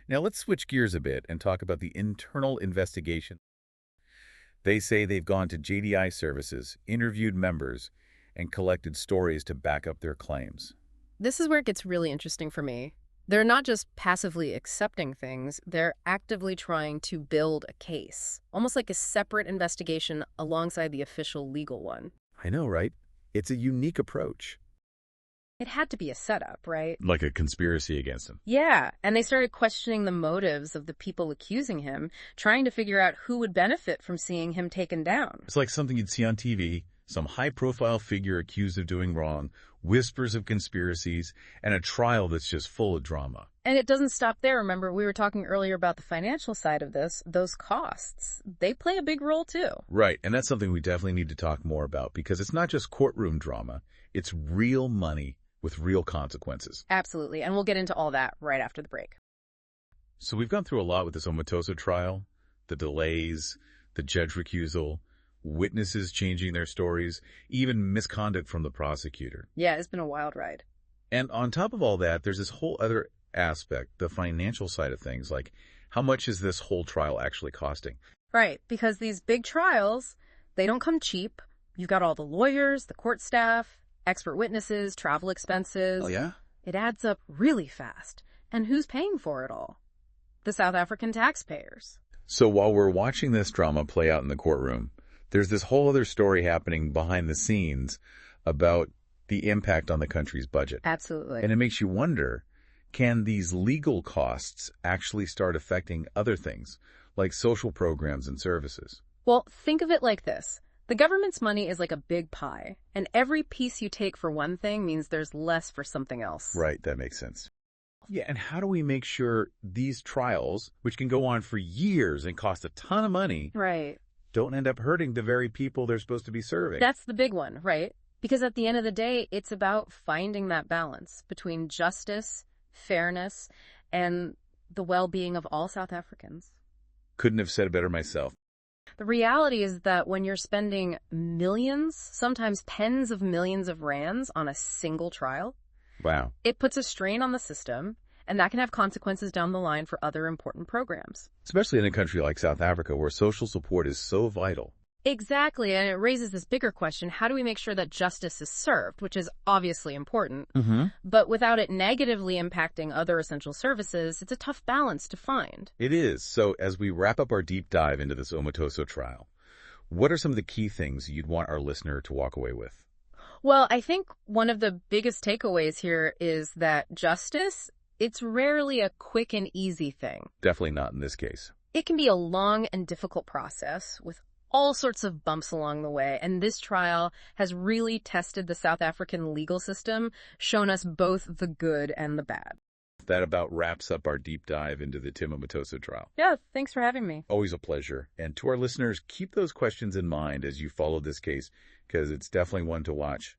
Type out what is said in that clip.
Now let's switch gears a bit and talk about the internal investigation. They say they've gone to JDI services, interviewed members, and collected stories to back up their claims. This is where it gets really interesting for me. They're not just passively accepting things, they're actively trying to build a case, almost like a separate investigation alongside the official legal one. I know, right? It's a unique approach. It had to be a setup, right? Like a conspiracy against him. Yeah, and they started questioning the motives of the people accusing him, trying to figure out who would benefit from seeing him taken down. It's like something you'd see on TV, some high-profile figure accused of doing wrong, whispers of conspiracies, and a trial that's just full of drama. And it doesn't stop there. Remember, we were talking earlier about the financial side of this. Those costs, they play a big role too. Right, and that's something we definitely need to talk more about because it's not just courtroom drama, it's real money with real consequences. Absolutely, and we'll get into all that right after the break. So we've gone through a lot with this Omotoso trial, the delays, the judge recusal, witnesses changing their stories, even misconduct from the prosecutor. Yeah, it's been a wild ride. And on top of all that, there's this whole other aspect, the financial side of things, like how much is this whole trial actually costing? Right, because these big trials, they don't come cheap. You've got all the lawyers, the court staff, expert witnesses, travel expenses. Oh, yeah? It adds up really fast. And who's paying for it all? The South African taxpayers. So while we're watching this drama play out in the courtroom, there's this whole other story happening behind the scenes about the impact on the country's budget. Absolutely. And it makes you wonder, can these legal costs actually start affecting other things, like social programs and services? Well, think of it like this. The government's money is like a big pie, and every piece you take for one thing means there's less for something else. Right, that makes sense. Yeah, and how do we make sure these trials, which can go on for years and cost a ton of money, Right. don't end up hurting the very people they're supposed to be serving? That's the big one, right? Because at the end of the day, it's about finding that balance between justice, fairness, and the well-being of all South Africans. Couldn't have said it better myself. The reality is that when you're spending millions, sometimes tens of millions of rands on a single trial, Wow. it puts a strain on the system, and that can have consequences down the line for other important programs. Especially in a country like South Africa where social support is so vital. Exactly, and it raises this bigger question: how do we make sure that justice is served, which is obviously important, but without it negatively impacting other essential services? It's a tough balance to find. It is. So as we wrap up our deep dive into this Omotoso trial, what are some of the key things you'd want our listener to walk away with? Well, I think one of the biggest takeaways here is that justice, it's rarely a quick and easy thing. Definitely not in this case. It can be a long and difficult process with all sorts of bumps along the way, and this trial has really tested the South African legal system, shown us both the good and the bad. That about wraps up our deep dive into the Tim Omotoso trial. Yeah, thanks for having me. Always a pleasure. And to our listeners, keep those questions in mind as you follow this case, because it's definitely one to watch.